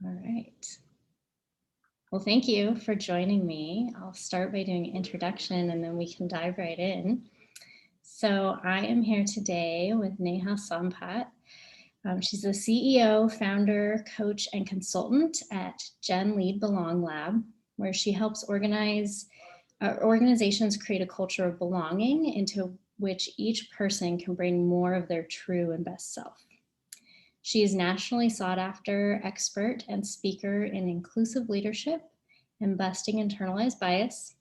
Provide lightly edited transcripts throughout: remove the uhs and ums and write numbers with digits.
All right. Well, thank you for joining me. I'll start by doing an introduction and then we can dive right in. So I am here today with Neha Sampat. She's the CEO, founder, coach, and consultant at GenLead BelongLab, where she helps organizations create a culture of belonging into which each person can bring more of their true and best self. She is nationally sought after expert and speaker in inclusive leadership and busting internalized bias.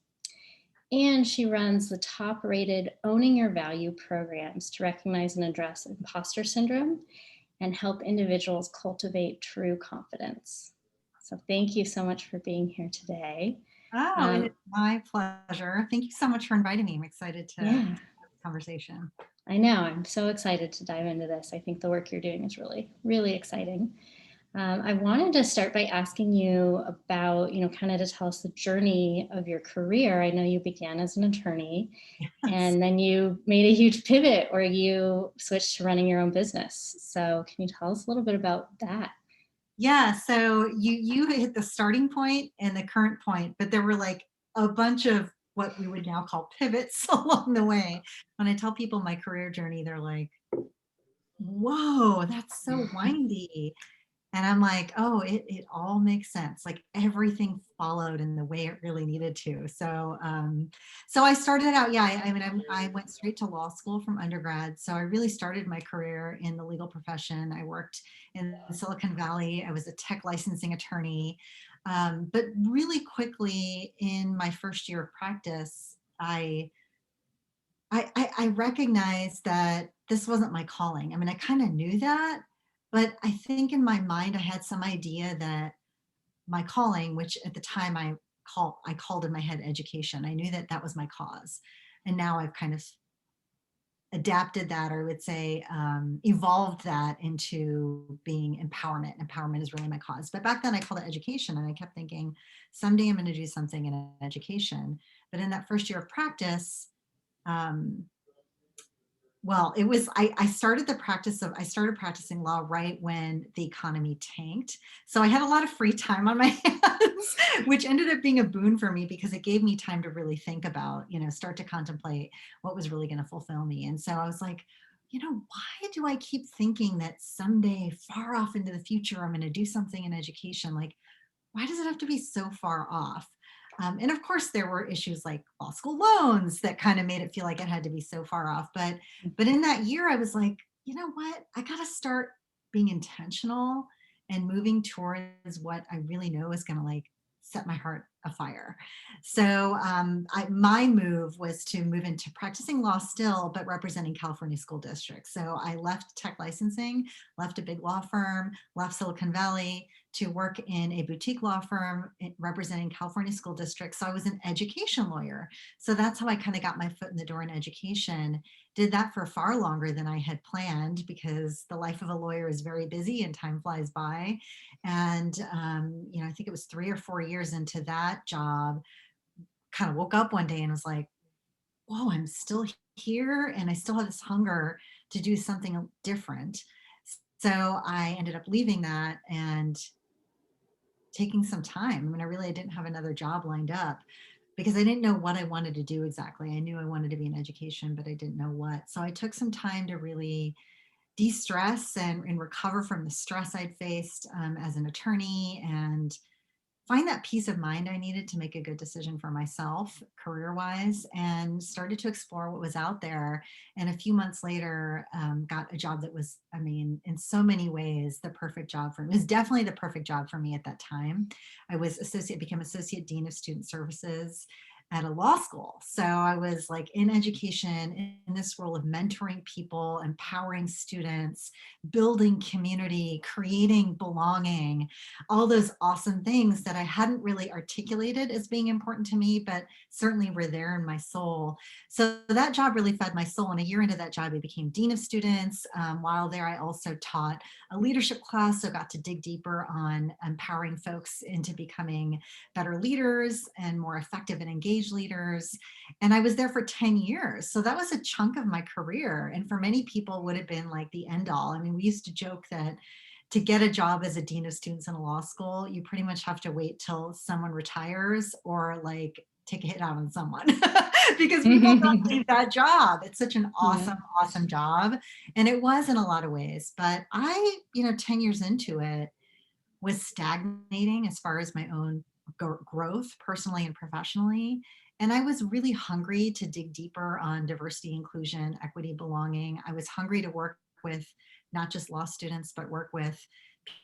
And she runs the top rated Owning Your Value programs to recognize and address imposter syndrome and help individuals cultivate true confidence. So thank you so much for being here today. Oh, it is my pleasure. Thank you so much for inviting me. I'm excited to have Yeah, this conversation. I know. I'm so excited to dive into this. I think the work you're doing is really, really exciting. I wanted to start by asking you about, kind of to tell us the journey of your career. I know you began as an attorney Yes. and then you made a huge pivot where you switched to running your own business. So can you tell us a little bit about that? Yeah, so you hit the starting point and the current point, but there were like a bunch of what we would now call pivots along the way. When I tell people my career journey, they're like, "Whoa, that's so windy." And I'm like, oh, it all makes sense. Like everything followed in the way it really needed to. So I started out, yeah, I mean, I went straight to law school from undergrad. So I really started my career in the legal profession. I worked in Silicon Valley. I was a tech licensing attorney. But really quickly in my first year of practice, I recognized that this wasn't my calling. I mean, I kind of knew that, but I think in my mind I had some idea that my calling, which at the time I called in my head education. I knew that that was my cause, and now I've kind of adapted that, or I would say evolved that into being empowerment. Empowerment is really my cause. But back then I called it education, and I kept thinking someday I'm going to do something in education. But in that first year of practice, um, well, it was I started I started practicing law right when the economy tanked. So I had a lot of free time on my hands, which ended up being a boon for me because it gave me time to really think about, start to contemplate what was really going to fulfill me. And so I was like, why do I keep thinking that someday far off into the future I'm going to do something in education? Like, why does it have to be so far off? And of course, there were issues like law school loans that kind of made it feel like it had to be so far off. But in that year, I was like, you know what? I got to start being intentional and moving towards what I really know is going to like set my heart afire. So my move was to move into practicing law still, but representing California school districts. So I left tech licensing, left a big law firm, left Silicon Valley, to work in a boutique law firm representing California school districts. So I was an education lawyer. So that's how I kind of got my foot in the door in education. Did that for far longer than I had planned because the life of a lawyer is very busy and time flies by. And, I think it was 3 or 4 years into that job, kind of woke up one day and was like, whoa, I'm still here and I still have this hunger to do something different. So I ended up leaving that and taking some time. I mean, I didn't have another job lined up because I didn't know what I wanted to do exactly. I knew I wanted to be in education, but I didn't know what. So I took some time to really de-stress and recover from the stress I'd faced as an attorney and find that peace of mind I needed to make a good decision for myself career wise, and started to explore what was out there. And a few months later, got a job that was, I mean, in so many ways, the perfect job for me. It was definitely the perfect job for me at that time. Became associate dean of student services at a law school. So I was like in education in this role of mentoring people, empowering students, building community, creating belonging, all those awesome things that I hadn't really articulated as being important to me, but certainly were there in my soul. So that job really fed my soul. And a year into that job, I became dean of students. While there, I also taught a leadership class, so got to dig deeper on empowering folks into becoming better leaders and more effective and engaged leaders. And I was there for 10 years. So that was a chunk of my career. And for many people would have been like the end all. I mean, we used to joke that to get a job as a dean of students in a law school, you pretty much have to wait till someone retires or like take a hit out on someone because people don't leave that job. It's such an Yeah. awesome, awesome job. And it was in a lot of ways. But I, 10 years into it, was stagnating as far as my own growth personally and professionally. And I was really hungry to dig deeper on diversity, inclusion, equity, belonging. I was hungry to work with not just law students, but work with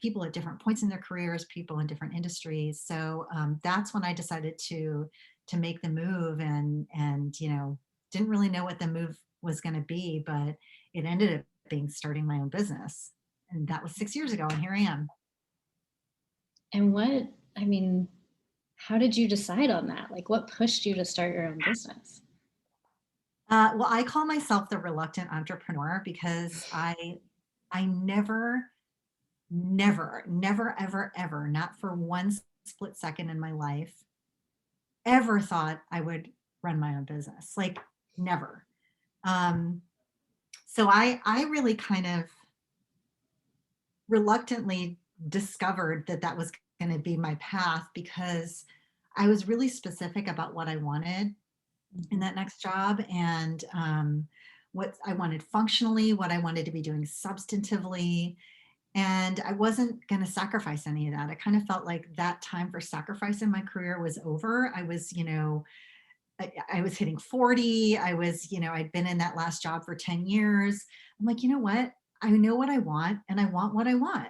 people at different points in their careers, people in different industries. So that's when I decided to make the move, and didn't really know what the move was going to be, but it ended up being starting my own business, and that was 6 years ago, and here I am. And I mean, how did you decide on that? Like, what pushed you to start your own business? Well, I call myself the reluctant entrepreneur because I never, never, never, ever, ever, not for one split second in my life, ever thought I would run my own business. Like never. Um, so I really kind of reluctantly discovered that that was going to be my path because I was really specific about what I wanted in that next job, and what I wanted functionally, what I wanted to be doing substantively. And I wasn't going to sacrifice any of that. I kind of felt like that time for sacrifice in my career was over. I was, I was hitting 40. I was, I'd been in that last job for 10 years. I'm like, you know what? I know what I want, and I want what I want.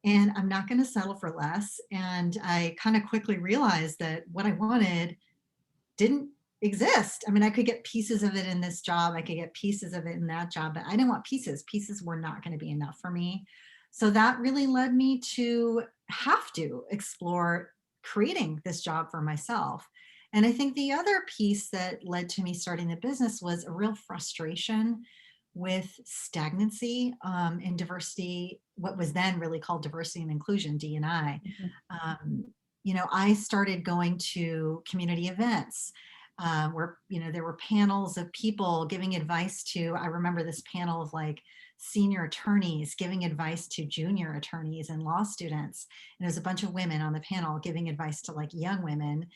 And I'm not going to settle for less. And I kind of quickly realized that what I wanted didn't exist. I mean, I could get pieces of it in this job, I could get pieces of it in that job, but I didn't want pieces. Pieces were not going to be enough for me. So that really led me to have to explore creating this job for myself. And I think the other piece that led to me starting the business was a real frustration with stagnancy in diversity, what was then really called diversity and inclusion, D&I. Um, I started going to community events where, there were panels of people giving advice to, I remember this panel of like senior attorneys giving advice to junior attorneys and law students. And there was a bunch of women on the panel giving advice to like young women.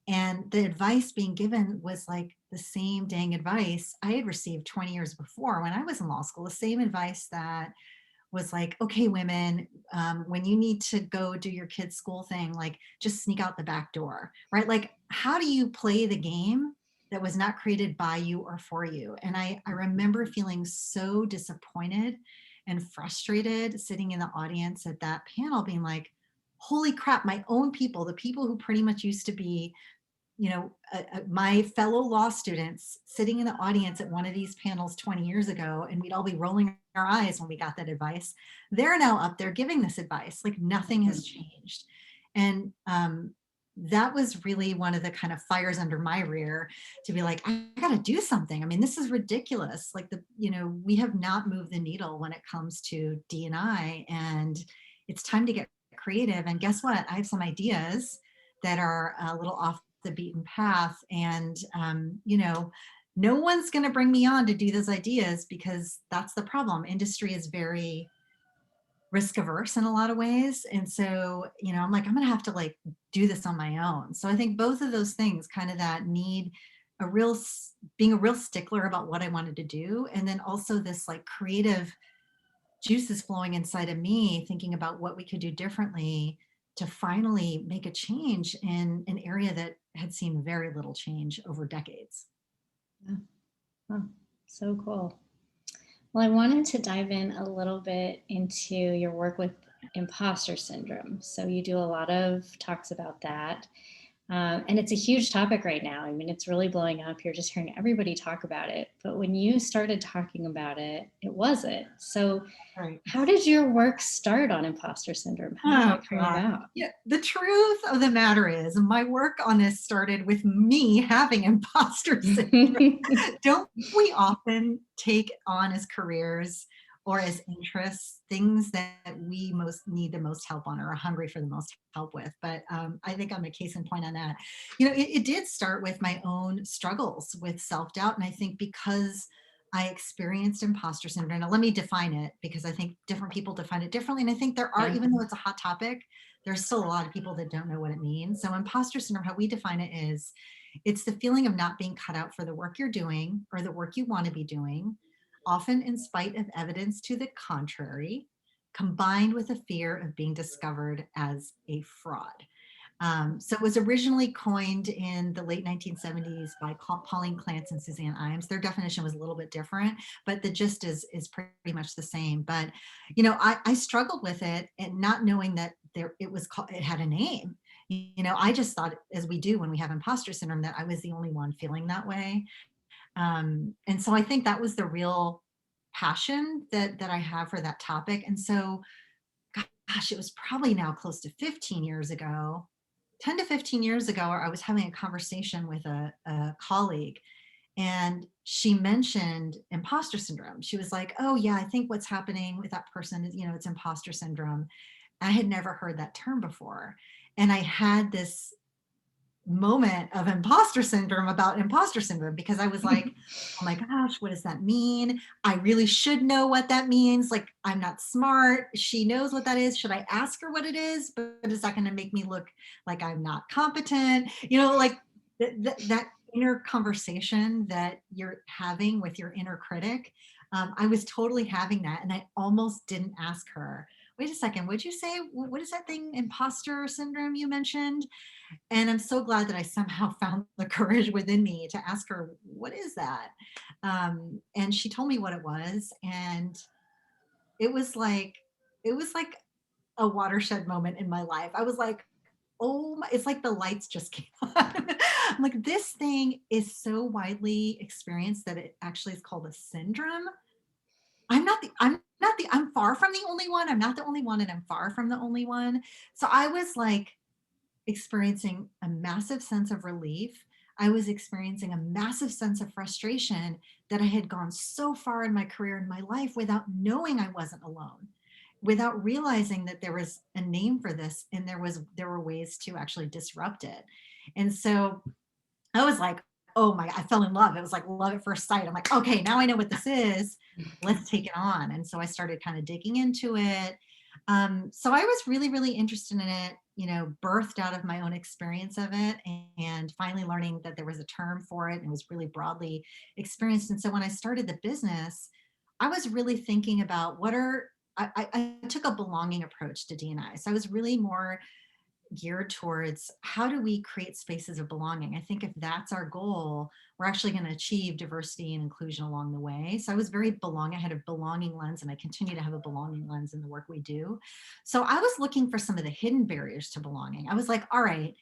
And the advice being given was like the same dang advice I had received 20 years before when I was in law school, the same advice that was like, okay, women, when you need to go do your kid's school thing, like just sneak out the back door, right? Like, how do you play the game that was not created by you or for you? And I remember feeling so disappointed and frustrated sitting in the audience at that panel being like, holy crap, my own people, the people who pretty much used to be my fellow law students sitting in the audience at one of these panels 20 years ago, and we'd all be rolling our eyes when we got that advice. They're now up there giving this advice, like nothing has changed. And that was really one of the kind of fires under my rear to be like, I got to do something. I mean, this is ridiculous. Like we have not moved the needle when it comes to D&I, and it's time to get creative. And guess what? I have some ideas that are a little off the beaten path, and no one's going to bring me on to do those ideas because that's the problem. Industry is very risk averse in a lot of ways, and so I'm like, I'm going to have to like do this on my own. So I think both of those things, kind of that need being a real stickler about what I wanted to do, and then also this like creative juices flowing inside of me thinking about what we could do differently to finally make a change in an area that had seen very little change over decades. Yeah. Oh, so cool. Well, I wanted to dive in a little bit into your work with imposter syndrome. So you do a lot of talks about that. And it's a huge topic right now. I mean, it's really blowing up. You're just hearing everybody talk about it. But when you started talking about it, it wasn't. So Right. how did your work start on imposter syndrome? How did that come about? Yeah, the truth of the matter is my work on this started with me having imposter syndrome. Don't we often take on as careers or as interests things that we most need the most help on or are hungry for the most help with? But I think I'm a case in point on that. It did start with my own struggles with self-doubt. And I think because I experienced imposter syndrome. Now, let me define it because I think different people define it differently. And I think there are, Yeah. even though it's a hot topic, there's still a lot of people that don't know what it means. So, imposter syndrome, how we define it is it's the feeling of not being cut out for the work you're doing or the work you want to be doing, often in spite of evidence to the contrary, combined with a fear of being discovered as a fraud. So it was originally coined in the late 1970s by Pauline Clance and Suzanne Imes. Their definition was a little bit different, but the gist is pretty much the same. But I struggled with it and not knowing that it had a name. I just thought, as we do when we have imposter syndrome, that I was the only one feeling that way. And so I think that was the real passion that I have for that topic. And so, gosh, it was probably now close to 15 years ago 10 to 15 years ago, I was having a conversation with a colleague, and she mentioned imposter syndrome. She was like, oh, yeah, I think what's happening with that person is, it's imposter syndrome. I had never heard that term before. And I had this moment of imposter syndrome about imposter syndrome because I was like, oh my gosh, what does that mean? I really should know what that means. Like, I'm not smart. She knows what that is. Should I ask her what it is? But is that going to make me look like I'm not competent? Like that inner conversation that you're having with your inner critic. I was totally having that. And I almost didn't ask her, wait a second, what'd you say? What is that thing, imposter syndrome you mentioned? And I'm so glad that I somehow found the courage within me to ask her, what is that? And she told me what it was. And it was like, it was like a watershed moment in my life. I was like, oh my, it's like the lights just came on. I'm like, this thing is so widely experienced that it actually is called a syndrome. I'm far from the only one. I'm not the only one, and I'm far from the only one. So I was like, experiencing a massive sense of relief. I was experiencing a massive sense of frustration that I had gone so far in my career and my life without knowing I wasn't alone, without realizing that there was a name for this and there were ways to actually disrupt it. And so I was like, oh my, I fell in love. It was like love at first sight. I'm like, okay, now I know what this is. Let's take it on. And so I started kind of digging into it. So I was really, really interested in it, birthed out of my own experience of it and finally learning that there was a term for it and it was really broadly experienced. And so when I started the business, I was really thinking about I took a belonging approach to D&I. So I was really more geared towards how do we create spaces of belonging. I think if that's our goal, we're actually going to achieve diversity and inclusion along the way. So I was I had a belonging lens, and I continue to have a belonging lens in the work we do. So I was looking for some of the hidden barriers to belonging. I was like, all right,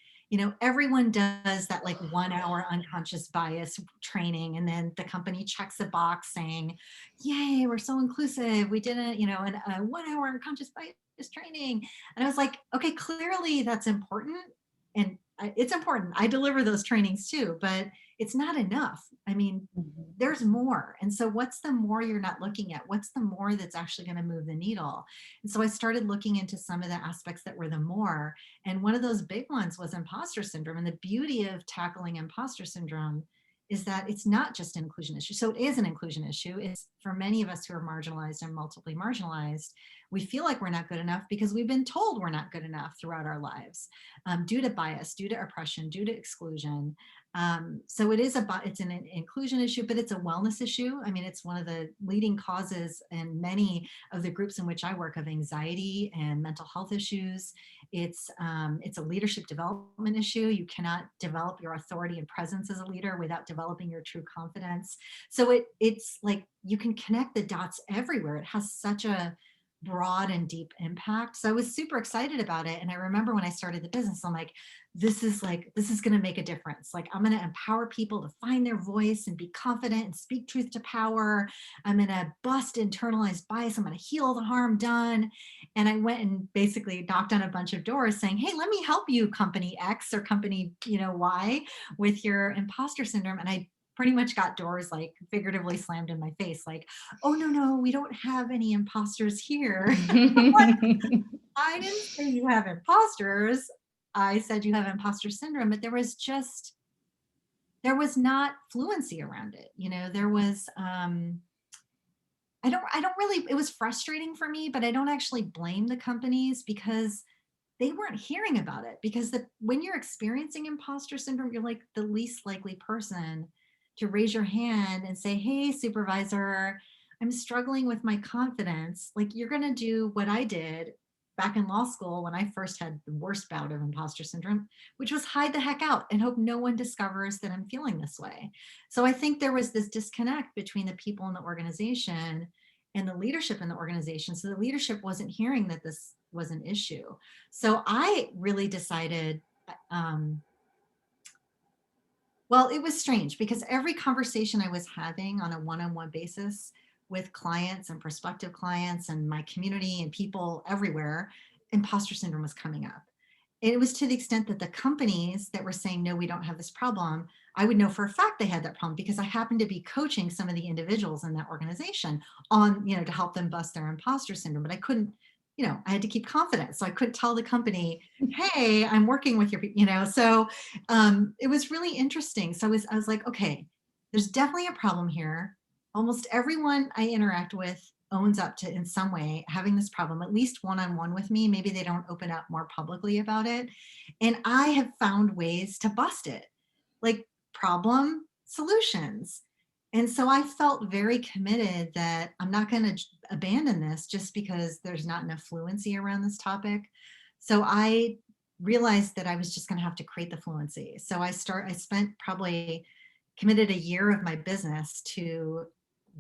everyone does that like 1 hour unconscious bias training, and then the company checks a box saying, yay, we're so inclusive. We did a 1 hour unconscious bias training. And I was like, okay, clearly that's important. And it's important. I deliver those trainings too, but it's not enough. I mean, there's more. And so what's the more you're not looking at? What's the more that's actually going to move the needle? And so I started looking into some of the aspects that were the more. And one of those big ones was imposter syndrome. And the beauty of tackling imposter syndrome is that it's not just an inclusion issue. So it is an inclusion issue. It's for many of us who are marginalized and multiply marginalized, we feel like we're not good enough because we've been told we're not good enough throughout our lives, due to bias, due to oppression, due to exclusion. So it's an inclusion issue, but it's a wellness issue. I mean, it's one of the leading causes in many of the groups in which I work of anxiety and mental health issues. It's a leadership development issue. You cannot develop your authority and presence as a leader without developing your true confidence. So it's like you can connect the dots everywhere. It has such a broad and deep impact. So I was super excited about it. And I remember when I started the business, I'm like, this is going to make a difference. Like, I'm going to empower people to find their voice and be confident and speak truth to power. I'm going to bust internalized bias. I'm going to heal the harm done. And I went and basically knocked on a bunch of doors saying, hey, let me help you, company X or company, Y, with your imposter syndrome. And I pretty much got doors like figuratively slammed in my face, like, oh, no, we don't have any imposters here. Like, I didn't say you have imposters. I said you have imposter syndrome, but there was just there was not fluency around it. There was, I don't really, it was frustrating for me, but I don't actually blame the companies because they weren't hearing about it. Because when you're experiencing imposter syndrome, you're like the least likely person to raise your hand and say, hey, supervisor, I'm struggling with my confidence. Like, you're going to do what I did back in law school when I first had the worst bout of imposter syndrome, which was hide the heck out and hope no one discovers that I'm feeling this way. So I think there was this disconnect between the people in the organization and the leadership in the organization. So the leadership wasn't hearing that this was an issue. So I really decided, well, it was strange because every conversation I was having on a one-on-one basis with clients and prospective clients and my community and people everywhere, imposter syndrome was coming up. And it was to the extent that the companies that were saying, no, we don't have this problem, I would know for a fact they had that problem because I happened to be coaching some of the individuals in that organization on, to help them bust their imposter syndrome. But I couldn't, I had to keep confidence. So I couldn't tell the company, hey, I'm working with your, so it was really interesting. So I was like, okay, there's definitely a problem here. Almost everyone I interact with owns up to, in some way, having this problem, at least one-on-one with me. Maybe they don't open up more publicly about it. And I have found ways to bust it, like problem solutions. And so I felt very committed that I'm not going to abandon this just because there's not enough fluency around this topic. So I realized that I was just going to have to create the fluency. So I spent probably committed a year of my business to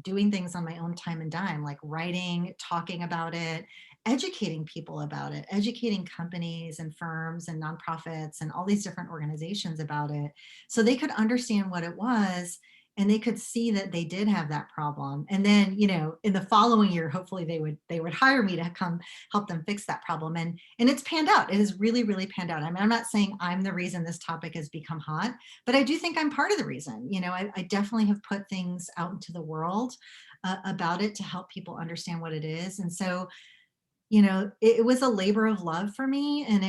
doing things on my own time and dime, like writing, talking about it, educating people about it, educating companies and firms and nonprofits and all these different organizations about it so they could understand what it was and they could see that they did have that problem. And then, in the following year, hopefully they would hire me to come help them fix that problem. And it's panned out. It has really, really panned out. I mean, I'm not saying I'm the reason this topic has become hot, but I do think I'm part of the reason. I definitely have put things out into the world about it to help people understand what it is. And so, it was a labor of love for me. And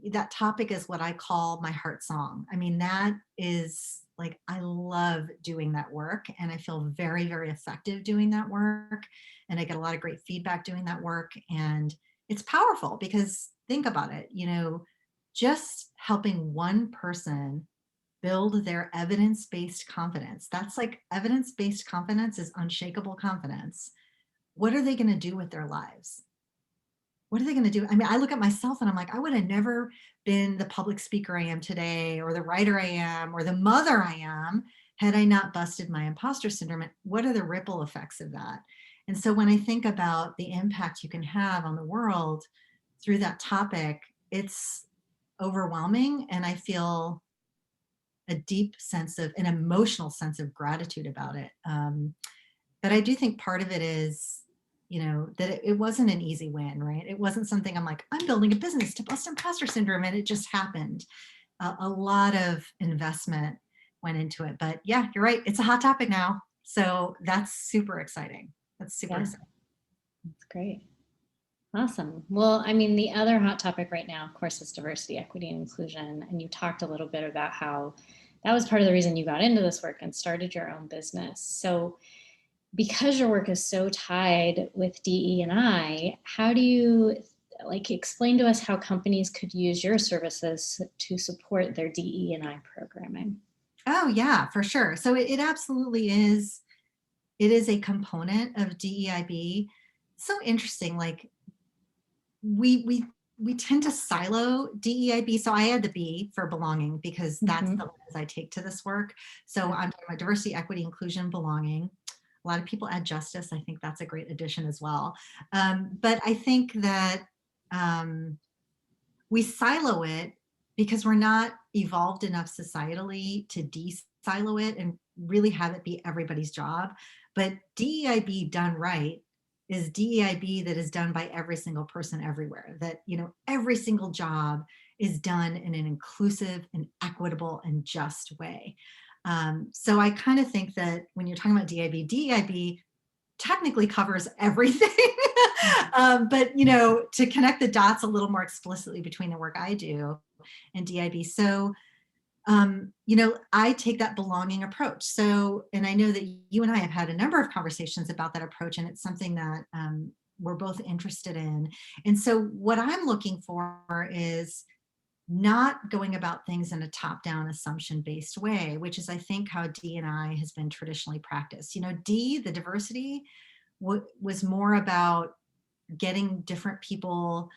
that topic is what I call my heart song. I mean, that is like, I love doing that work and I feel very, very effective doing that work. And I get a lot of great feedback doing that work. And it's powerful because think about it, just helping one person build their evidence-based confidence. That's like evidence-based confidence is unshakable confidence. What are they going to do with their lives? What are they going to do? I mean, I look at myself and I'm like, I would have never been the public speaker I am today, or the writer I am, or the mother I am, had I not busted my imposter syndrome. What are the ripple effects of that? And so when I think about the impact you can have on the world through that topic, it's overwhelming. And I feel a deep sense of an emotional sense of gratitude about it. But I do think part of it is, that it wasn't an easy win, right? It wasn't something I'm like, I'm building a business to bust imposter syndrome and it just happened. A lot of investment went into it, but yeah, you're right. It's a hot topic now. So that's super exciting. That's super exciting. That's great. Awesome. Well, I mean, the other hot topic right now, of course, is diversity, equity, and inclusion. And you talked a little bit about how that was part of the reason you got into this work and started your own business. So because your work is so tied with DE&I, how do you explain to us how companies could use your services to support their DE&I programming? Oh yeah, for sure. So it absolutely is. It is a component of DEIB. So interesting. Like we tend to silo DEIB. So I add the B for belonging because that's the lens I take to this work. So I'm talking about diversity, equity, inclusion, belonging. A lot of people add justice. I think that's a great addition as well. But I think that we silo it because we're not evolved enough societally to de-silo it and really have it be everybody's job. But DEIB done right is DEIB that is done by every single person everywhere. That, every single job is done in an inclusive and equitable and just way. So I kind of think that when you're talking about DEIB technically covers everything. But, to connect the dots a little more explicitly between the work I do and DEIB. So I take that belonging approach. So, and I know that you and I have had a number of conversations about that approach, and it's something that we're both interested in. And so, what I'm looking for is not going about things in a top-down assumption-based way, which is, I think, how D&I has been traditionally practiced. D, the diversity, was more about getting different people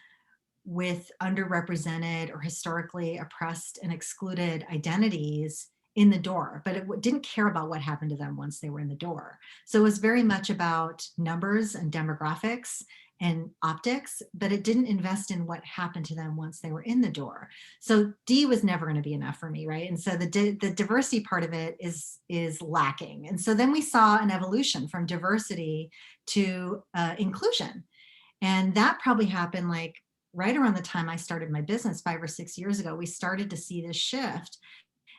with underrepresented or historically oppressed and excluded identities in the door, but it didn't care about what happened to them once they were in the door. So it was very much about numbers and demographics and optics, but it didn't invest in what happened to them once they were in the door. So D was never going to be enough for me, right? And so the diversity part of it is lacking. And so then we saw an evolution from diversity to inclusion. And that probably happened like right around the time I started my business 5 or 6 years ago. We started to see this shift.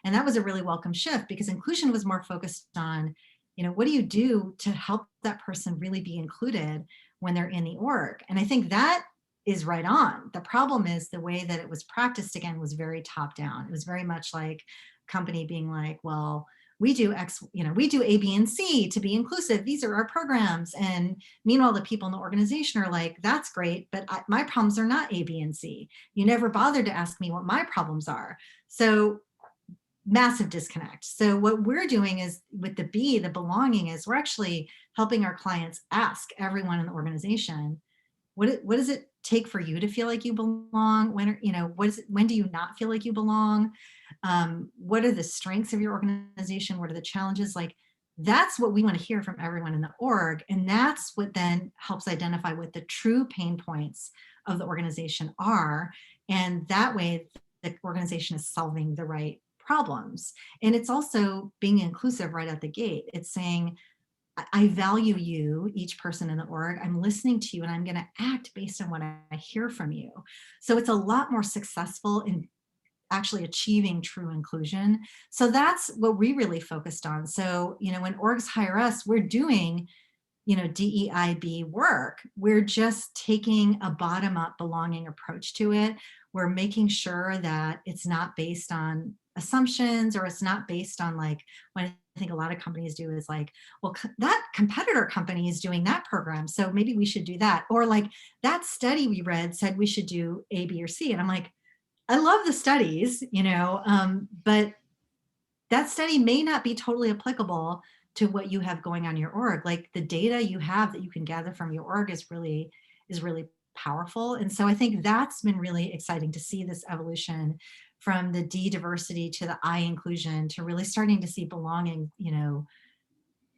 And that was a really welcome shift because inclusion was more focused on, what do you do to help that person really be included when they're in the org? And I think that is right on. The problem is the way that it was practiced again was very top down. It was very much like company being like, well, we do X, we do A, B, and C to be inclusive. These are our programs. And meanwhile, the people in the organization are like, that's great, but my problems are not A, B, and C. You never bothered to ask me what my problems are. So massive disconnect. So what we're doing is with the B, the belonging, is we're actually helping our clients ask everyone in the organization, what does it take for you to feel like you belong? When do you not feel like you belong? What are the strengths of your organization? What are the challenges? Like, that's what we want to hear from everyone in the org. And that's what then helps identify what the true pain points of the organization are. And that way the organization is solving the right problems. And it's also being inclusive right at the gate. It's saying, I value you, each person in the org. I'm listening to you and I'm going to act based on what I hear from you. So it's a lot more successful in actually achieving true inclusion. So that's what we really focused on. So, when orgs hire us, we're doing, DEIB work. We're just taking a bottom up belonging approach to it. We're making sure that it's not based on assumptions, or it's not based on like what I think a lot of companies do is like, well, that competitor company is doing that program, so maybe we should do that. Or like that study we read said we should do A, B, or C. And I'm like, I love the studies, but that study may not be totally applicable to what you have going on in your org. Like the data you have that you can gather from your org is really powerful. And so I think that's been really exciting to see this evolution from the D diversity to the I inclusion to really starting to see belonging,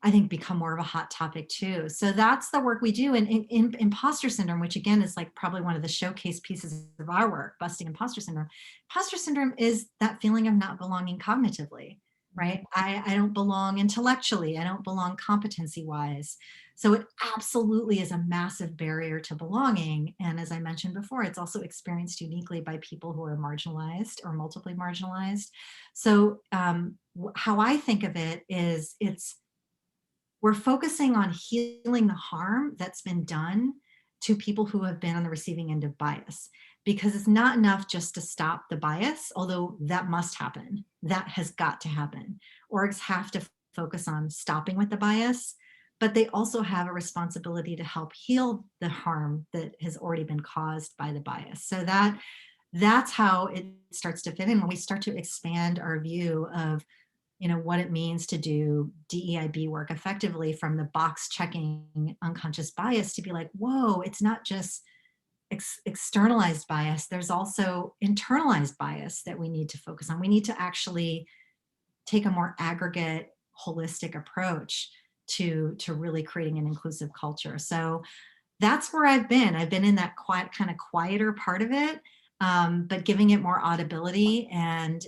I think become more of a hot topic too. So that's the work we do. And in imposter syndrome, which again is like probably one of the showcase pieces of our work, busting imposter syndrome. Imposter syndrome is that feeling of not belonging cognitively, right? I don't belong intellectually. I don't belong competency wise. So it absolutely is a massive barrier to belonging. And as I mentioned before, it's also experienced uniquely by people who are marginalized or multiply marginalized. So how I think of it is we're focusing on healing the harm that's been done to people who have been on the receiving end of bias, because it's not enough just to stop the bias, although that must happen. That has got to happen. Orgs have to focus on stopping with the bias, but they also have a responsibility to help heal the harm that has already been caused by the bias. So that's how it starts to fit in when we start to expand our view of what it means to do DEIB work effectively, from the box checking unconscious bias to be like, whoa, it's not just externalized bias. There's also internalized bias that we need to focus on. We need to actually take a more aggregate, holistic approach to really creating an inclusive culture. So that's where I've been. I've been in that quiet, kind of quieter part of it, but giving it more audibility. And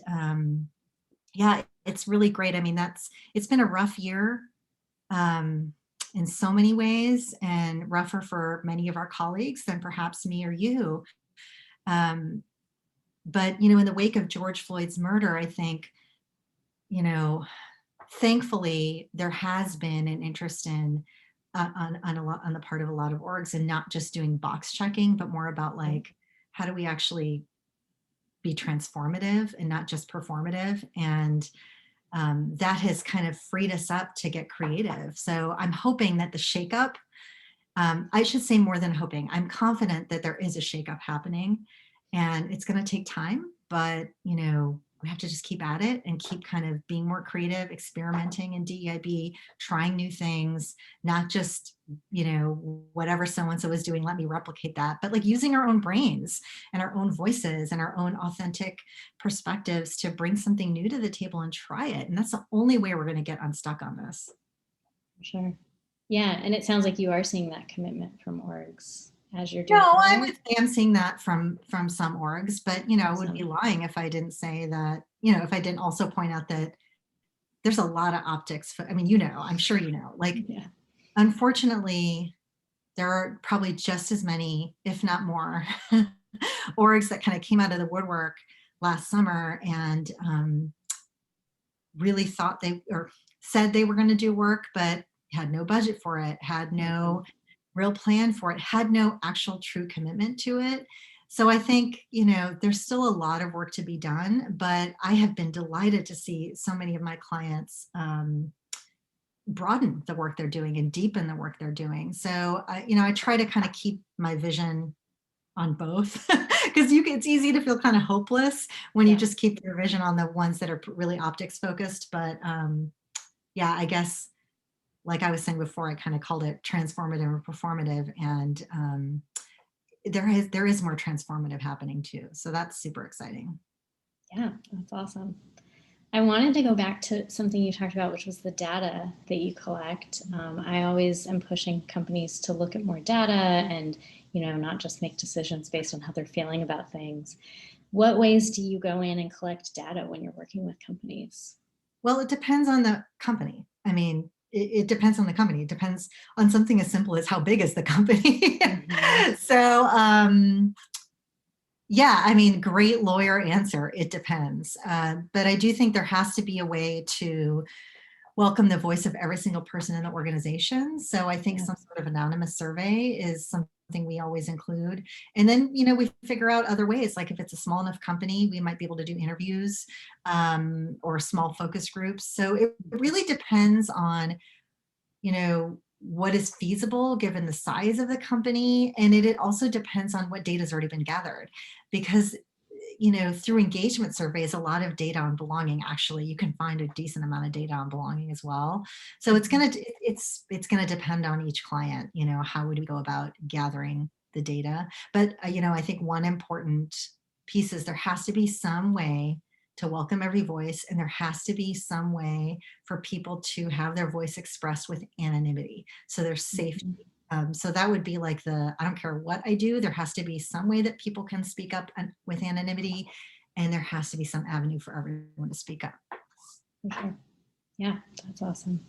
yeah, it's really great. I mean, it's been a rough year in so many ways, and rougher for many of our colleagues than perhaps me or you. But, in the wake of George Floyd's murder, I think, thankfully there has been an interest in on the part of a lot of orgs, and not just doing box checking, but more about like, how do we actually be transformative and not just performative. And that has kind of freed us up to get creative. So I'm hoping that the shakeup, I should say more than hoping, I'm confident that there is a shakeup happening, and it's going to take time, but we have to just keep at it and keep kind of being more creative, experimenting in DEIB, trying new things, not just, whatever so-and-so is doing, let me replicate that, but like using our own brains and our own voices and our own authentic perspectives to bring something new to the table and try it. And that's the only way we're going to get unstuck on this. Sure. Yeah, and it sounds like you are seeing that commitment from orgs as you're doing. No, I would say I'm seeing that from some orgs, but I would be Awesome. lying if I didn't say that, if I didn't also point out that there's a lot of optics. I mean, I'm sure like, Yeah. Unfortunately, there are probably just as many, if not more, orgs that kind of came out of the woodwork last summer and really thought or said they were going to do work, but had no budget for it, had no real plan for it, had no actual true commitment to it. So I think, there's still a lot of work to be done, but I have been delighted to see so many of my clients broaden the work they're doing and deepen the work they're doing. So, I try to kind of keep my vision on both because it's easy to feel kind of hopeless when you just keep your vision on the ones that are really optics focused. But yeah, I guess like I was saying before, I kind of called it transformative or performative, and there is more transformative happening too. So that's super exciting. Yeah, that's awesome. I wanted to go back to something you talked about, which was the data that you collect. I always am pushing companies to look at more data and, not just make decisions based on how they're feeling about things. What ways do you go in and collect data when you're working with companies? Well, it depends on the company. I mean, it depends on the company. It depends on something as simple as how big is the company. Mm-hmm. So, yeah, I mean, great lawyer answer. It depends. But I do think there has to be a way to welcome the voice of every single person in the organization. So I think some sort of anonymous survey is something we always include. And then, we figure out other ways, like if it's a small enough company, we might be able to do interviews or small focus groups. So it really depends on, what is feasible given the size of the company. And it also depends on what data has already been gathered, because through engagement surveys, a lot of data on belonging, actually, you can find a decent amount of data on belonging as well. So it's gonna depend on each client, how would we go about gathering the data. But I think one important piece is there has to be some way to welcome every voice, and there has to be some way for people to have their voice expressed with anonymity, so there's safety. So that would be like I don't care what I do, there has to be some way that people can speak up with anonymity, and there has to be some avenue for everyone to speak up. For sure. Yeah, that's awesome.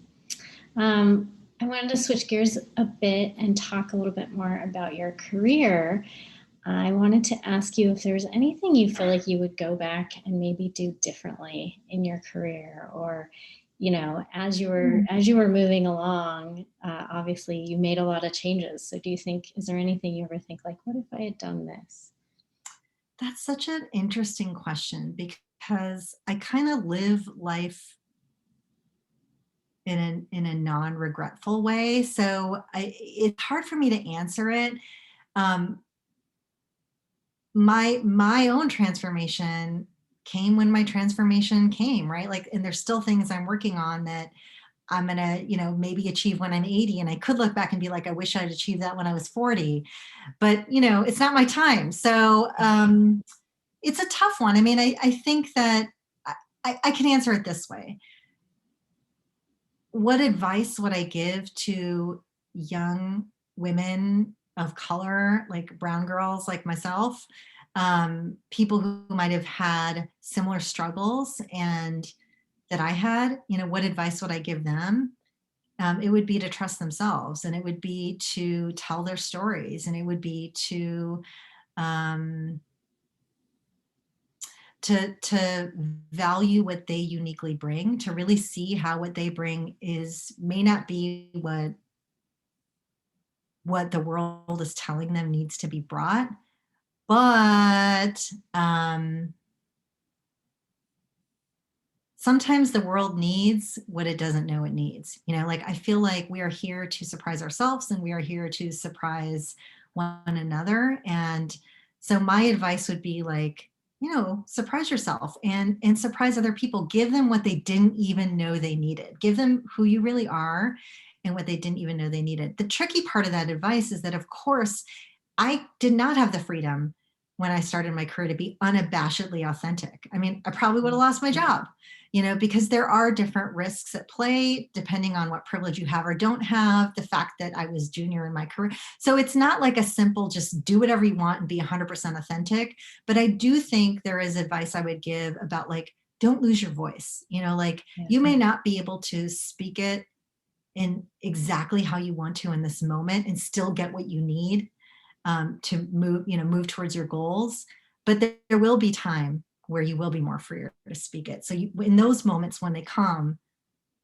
I wanted to switch gears a bit and talk a little bit more about your career. I wanted to ask you if there's anything you feel like you would go back and maybe do differently in your career, or as you were moving along, obviously you made a lot of changes. So is there anything you ever think like, what if I had done this? That's such an interesting question, because I kind of live life in a non-regretful way. So it's hard for me to answer it. My own transformation came when my transformation came, right? Like, and there's still things I'm working on that I'm gonna, maybe achieve when I'm 80. And I could look back and be like, I wish I'd achieved that when I was 40, but it's not my time. So it's a tough one. I mean, I think that I can answer it this way. What advice would I give to young women of color, like brown girls like myself, people who might have had similar struggles and that I had? What advice would I give them? It would be to trust themselves, and it would be to tell their stories, and it would be um, to value what they uniquely bring, to really see how what they bring may not be what the world is telling them needs to be brought, but sometimes the world needs what it doesn't know it needs. Like I feel like we are here to surprise ourselves and we are here to surprise one another. And so my advice would be like, surprise yourself and surprise other people. Give them what they didn't even know they needed. Give them who you really are and what they didn't even know they needed. The tricky part of that advice is that, of course, I did not have the freedom when I started my career to be unabashedly authentic. I mean, I probably would have lost my job, because there are different risks at play depending on what privilege you have or don't have, the fact that I was junior in my career. So it's not like a simple just do whatever you want and be 100% authentic. But I do think there is advice I would give about like, don't lose your voice. Like you may not be able to speak it in exactly how you want to in this moment and still get what you need to move towards your goals. But there will be time where you will be more freer to speak it. So in those moments when they come,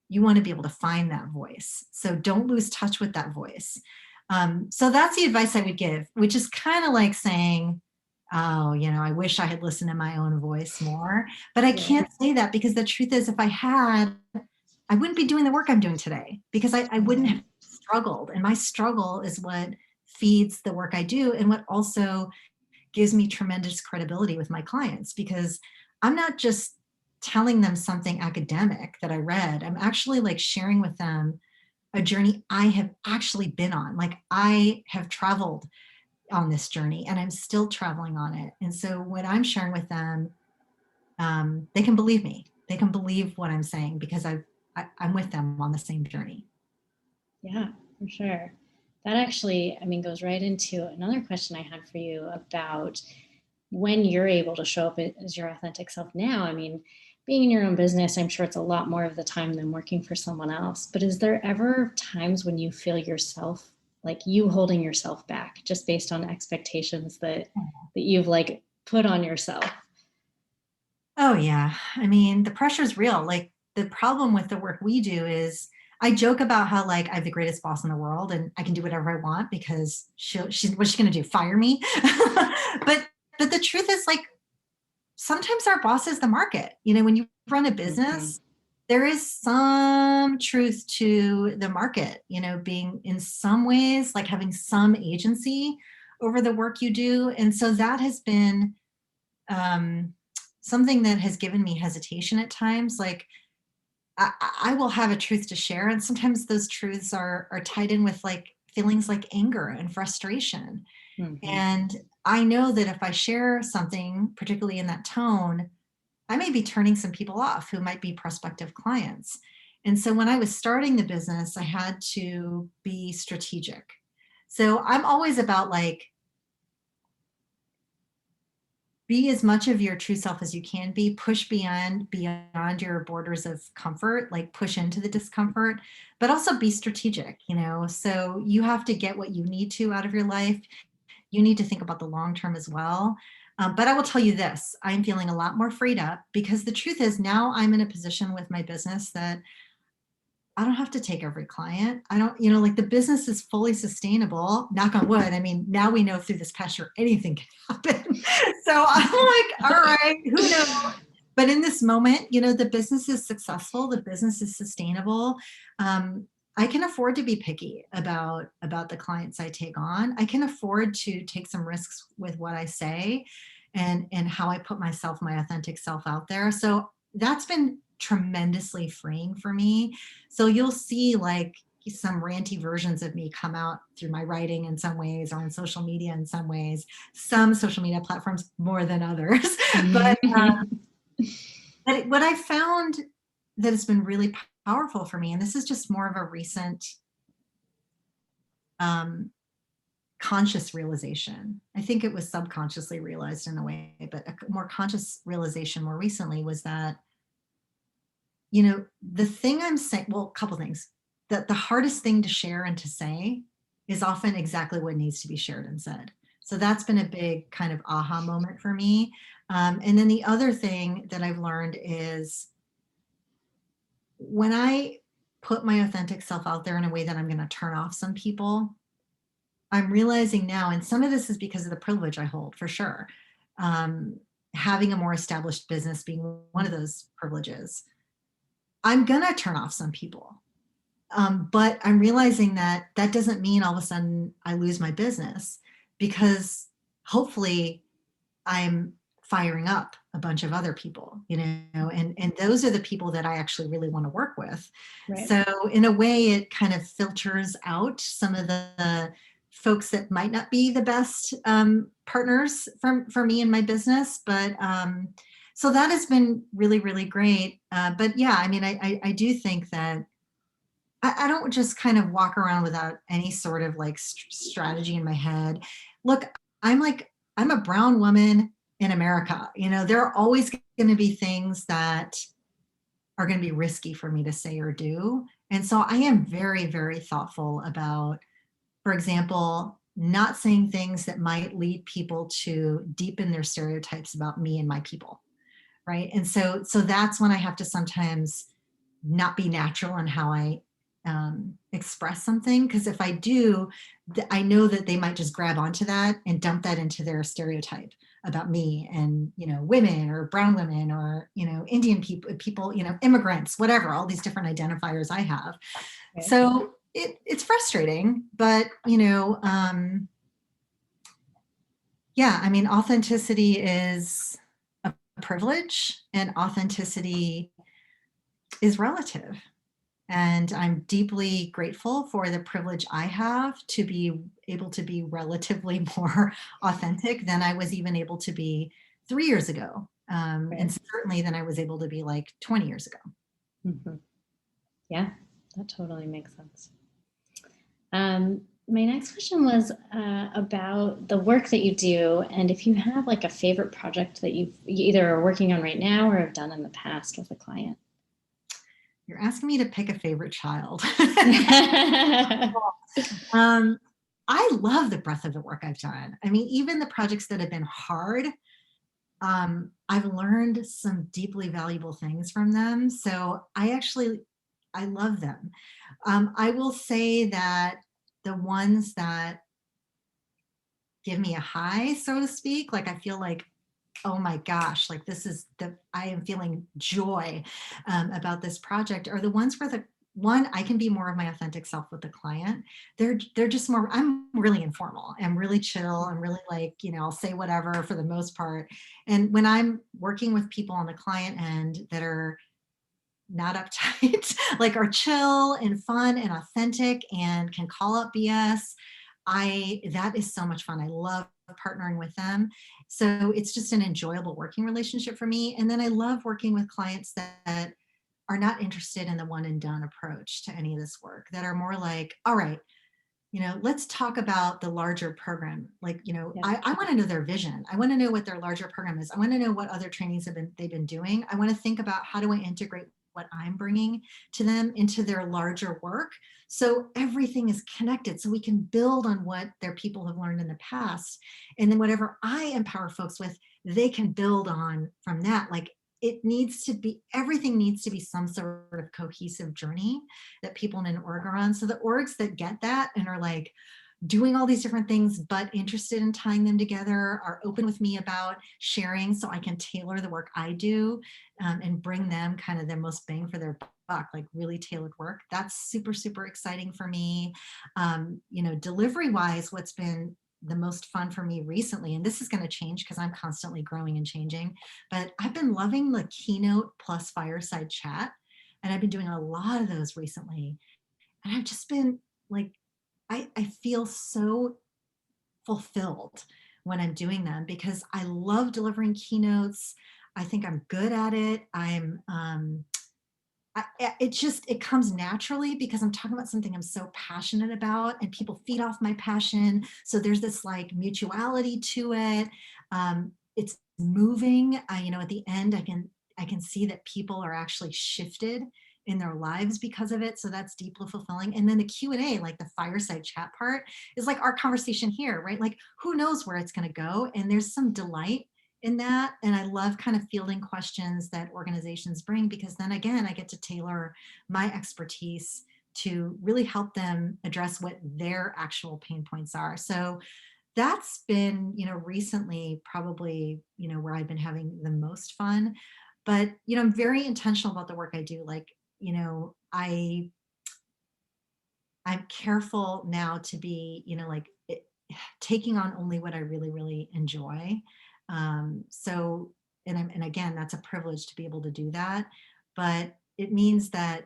you want to be able to find that voice. So don't lose touch with that voice. So that's the advice I would give, which is kind of like saying, oh, I wish I had listened to my own voice more. But I can't say that because the truth is, if I had, I wouldn't be doing the work I'm doing today because I wouldn't have struggled. And my struggle is what feeds the work I do and what also gives me tremendous credibility with my clients, because I'm not just telling them something academic that I read. I'm actually like sharing with them a journey I have actually been on. Like I have traveled on this journey and I'm still traveling on it. And so when I'm sharing with them, they can believe me. They can believe what I'm saying because I'm with them on the same journey. Yeah, for sure. That actually, goes right into another question I had for you about when you're able to show up as your authentic self now. Being in your own business, I'm sure it's a lot more of the time than working for someone else. But is there ever times when you feel yourself, like you holding yourself back just based on expectations that you've like put on yourself? Oh yeah. The pressure's real. Like the problem with the work we do is I joke about how like I have the greatest boss in the world and I can do whatever I want because she's what's she gonna do? Fire me? but the truth is like sometimes our boss is the market. When you run a business, there is some truth to the market, being in some ways like having some agency over the work you do. And so that has been something that has given me hesitation at times. Like I will have a truth to share, and sometimes those truths are tied in with like feelings like anger and frustration. And I know that if I share something, particularly in that tone, I may be turning some people off who might be prospective clients. And so when I was starting the business, I had to be strategic. So I'm always about like, be as much of your true self as you can be, push beyond your borders of comfort, like push into the discomfort, but also be strategic, so you have to get what you need to out of your life. You need to think about the long term as well. But I will tell you this, I'm feeling a lot more freed up because the truth is now I'm in a position with my business that I don't have to take every client. I don't, like the business is fully sustainable, knock on wood. Now we know through this past year, anything can happen. So I'm like, all right, who knows? But in this moment, the business is successful. The business is sustainable. I can afford to be picky about the clients I take on. I can afford to take some risks with what I say and how I put myself, my authentic self out there. So that's been tremendously freeing for me. So you'll see like some ranty versions of me come out through my writing in some ways or on social media in some ways, some social media platforms more than others. but what I found that has been really powerful for me, and this is just more of a recent conscious realization. I think it was subconsciously realized in a way, but a more conscious realization more recently was that the thing I'm saying, well, a couple things, that the hardest thing to share and to say is often exactly what needs to be shared and said. So that's been a big kind of aha moment for me. And then the other thing that I've learned is when I put my authentic self out there in a way that I'm going to turn off some people, I'm realizing now, and some of this is because of the privilege I hold for sure. Having a more established business being one of those privileges. I'm gonna turn off some people. But I'm realizing that that doesn't mean all of a sudden I lose my business, because hopefully I'm firing up a bunch of other people, and those are the people that I actually really want to work with. Right. So in a way, it kind of filters out some of the folks that might not be the best partners for me in my business. But so that has been really, really great. But yeah, I mean, I do think that I don't just kind of walk around without any sort of like strategy in my head. Look, I'm a brown woman in America. There are always going to be things that are going to be risky for me to say or do. And so I am very, very thoughtful about, for example, not saying things that might lead people to deepen their stereotypes about me and my people. Right. And so that's when I have to sometimes not be natural in how I express something. Because if I do, I know that they might just grab onto that and dump that into their stereotype about me and, women or brown women or, Indian people, immigrants, whatever, all these different identifiers I have. Right. So it's frustrating, but, yeah, I mean, authenticity is a privilege, and authenticity is relative. And I'm deeply grateful for the privilege I have to be able to be relatively more authentic than I was even able to be 3 years ago. Right. And certainly than I was able to be like 20 years ago. Mhm. Yeah, that totally makes sense. My next question was about the work that you do, and if you have like a favorite project that you either are working on right now or have done in the past with a client. You're asking me to pick a favorite child. um, I love the breadth of the work I've done. I mean, even the projects that have been hard, I've learned some deeply valuable things from them. So I love them. I will say that the ones that give me a high, so to speak, like I feel like, oh my gosh, like I am feeling joy about this project, are the ones where I can be more of my authentic self with the client. They're just more, I'm really informal. I'm really chill. I'm really like, I'll say whatever for the most part. And when I'm working with people on the client end that are not uptight, like are chill and fun and authentic and can call up BS, that is so much fun. I love partnering with them. So it's just an enjoyable working relationship for me. And then I love working with clients that are not interested in the one and done approach to any of this work, that are more like, all right, let's talk about the larger program. Like, Yeah. I want to know their vision. I want to know what their larger program is. I want to know what other trainings they've been doing. I want to think about how do I integrate what I'm bringing to them into their larger work. So everything is connected, so we can build on what their people have learned in the past. And then whatever I empower folks with, they can build on from that. Like, everything needs to be some sort of cohesive journey that people in an org are on. So the orgs that get that and are like doing all these different things, but interested in tying them together, are open with me about sharing so I can tailor the work I do, and bring them kind of the most bang for their buck, like really tailored work. That's super, super exciting for me. Delivery wise, what's been the most fun for me recently, and this is going to change because I'm constantly growing and changing, but I've been loving the keynote plus fireside chat. And I've been doing a lot of those recently. And I've just been like, I feel so fulfilled when I'm doing them because I love delivering keynotes. I think I'm good at it. It comes naturally because I'm talking about something I'm so passionate about, and people feed off my passion. So there's this like mutuality to it. It's moving. At the end, I can see that people are actually shifted in their lives because of it. So that's deeply fulfilling. And then the Q&A, like the fireside chat part, is like our conversation here, right? Like, who knows where it's going to go? And there's some delight in that. And I love kind of fielding questions that organizations bring, because then again, I get to tailor my expertise to really help them address what their actual pain points are. So that's been, recently probably, where I've been having the most fun. But, I'm very intentional about the work I do. Like, you know, I'm careful now to be, like taking on only what I really, really enjoy. So, and again, that's a privilege to be able to do that. But it means that,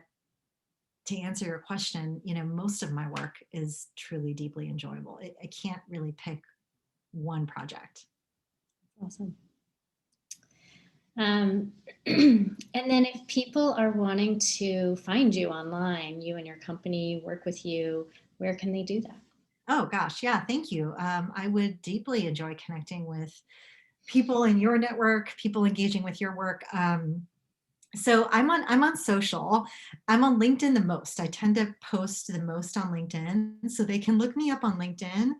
to answer your question, most of my work is truly deeply enjoyable. I can't really pick one project. Awesome. And then if people are wanting to find you online, you and your company work with you, where can they do that? Oh gosh, yeah, thank you. I would deeply enjoy connecting with people in your network, people engaging with your work. So I'm on social. I'm on LinkedIn the most. I tend to post the most on LinkedIn, so they can look me up on LinkedIn.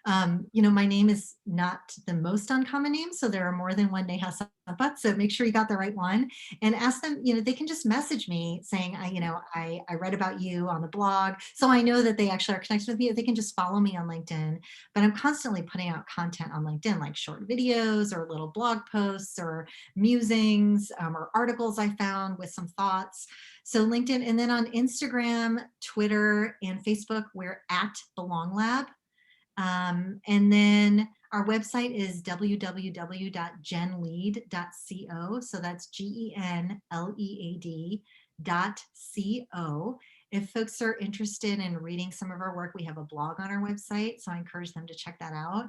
My name is not the most uncommon name, so there are more than one Neha Sampat. So make sure you got the right one, and ask them. They can just message me saying, I read about you on the blog, so I know that they actually are connected with me. They can just follow me on LinkedIn. But I'm constantly putting out content on LinkedIn, like short videos or little blog posts or musings, or articles I found with some thoughts. So LinkedIn, and then on Instagram, Twitter, and Facebook, we're at BelongLab. And then our website is www.genlead.co. So that's GenLead.co. If folks are interested in reading some of our work, we have a blog on our website, so I encourage them to check that out.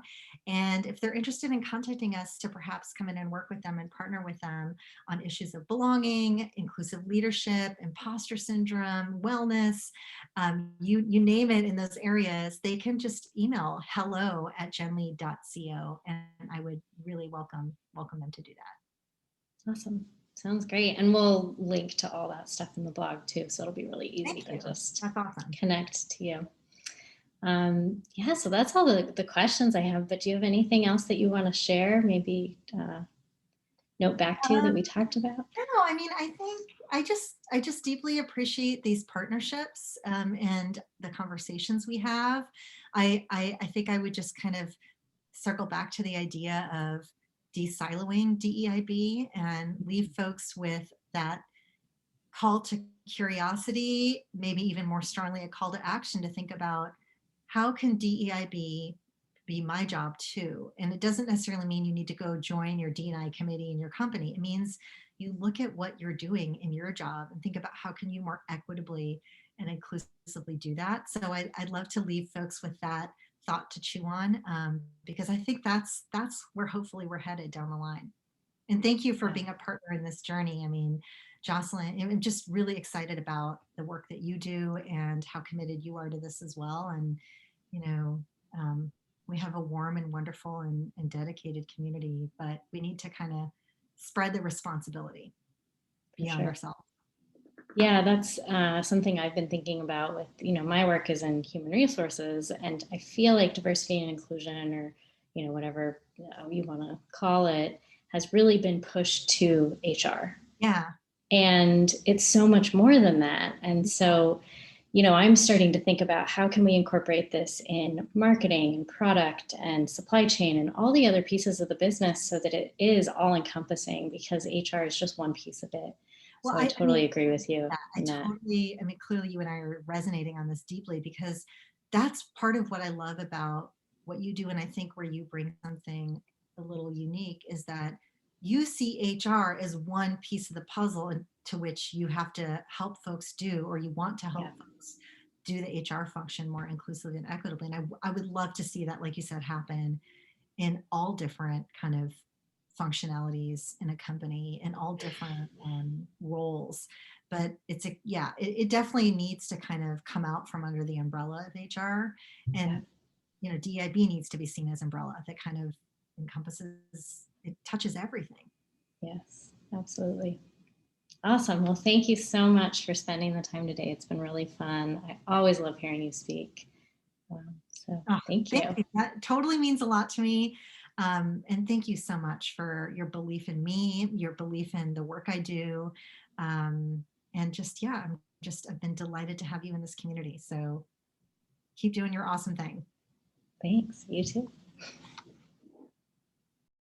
And if they're interested in contacting us to perhaps come in and work with them and partner with them on issues of belonging, inclusive leadership, imposter syndrome, wellness, you name it in those areas, they can just email hello@genlead.co, and I would really welcome them to do that. Awesome. Sounds great. And we'll link to all that stuff in the blog too. So it'll be really easy to just That's awesome. Connect to you. Yeah, so that's all the questions I have, but do you have anything else that you want to share? Maybe note back to you that we talked about? No, I mean, I think I just deeply appreciate these partnerships, and the conversations we have. I think I would just kind of circle back to the idea of de-siloing DEIB and leave folks with that call to curiosity, maybe even more strongly a call to action to think about, how can DEIB be my job too? And it doesn't necessarily mean you need to go join your D&I committee in your company. It means you look at what you're doing in your job and think about how can you more equitably and inclusively do that. So I'd love to leave folks with that thought to chew on, because I think that's where hopefully we're headed down the line. And thank you for being a partner in this journey. I mean, Jocelyn, I'm just really excited about the work that you do and how committed you are to this as well. And, you know, we have a warm and wonderful and dedicated community, but we need to kind of spread the responsibility beyond ourselves. Yeah, that's something I've been thinking about with, my work is in human resources, and I feel like diversity and inclusion, or, whatever you want to call it, has really been pushed to HR. Yeah. And it's so much more than that. And so, I'm starting to think about how can we incorporate this in marketing and product and supply chain and all the other pieces of the business so that it is all encompassing, because HR is just one piece of it. Well, so I totally agree with you. Clearly you and I are resonating on this deeply, because that's part of what I love about what you do. And I think where you bring something a little unique is that you see HR as one piece of the puzzle to which you have to help folks do, or you want to help folks do the HR function more inclusively and equitably. And I would love to see that, like you said, happen in all different kind of functionalities in a company and all different roles. But it definitely needs to kind of come out from under the umbrella of HR. And DIB needs to be seen as umbrella that kind of encompasses, it touches everything. Yes, absolutely. Awesome. Well, thank you so much for spending the time today. It's been really fun. I always love hearing you speak. Thank you. That totally means a lot to me. And thank you so much for your belief in me, your belief in the work I do. And I've been delighted to have you in this community. So keep doing your awesome thing. Thanks. You too.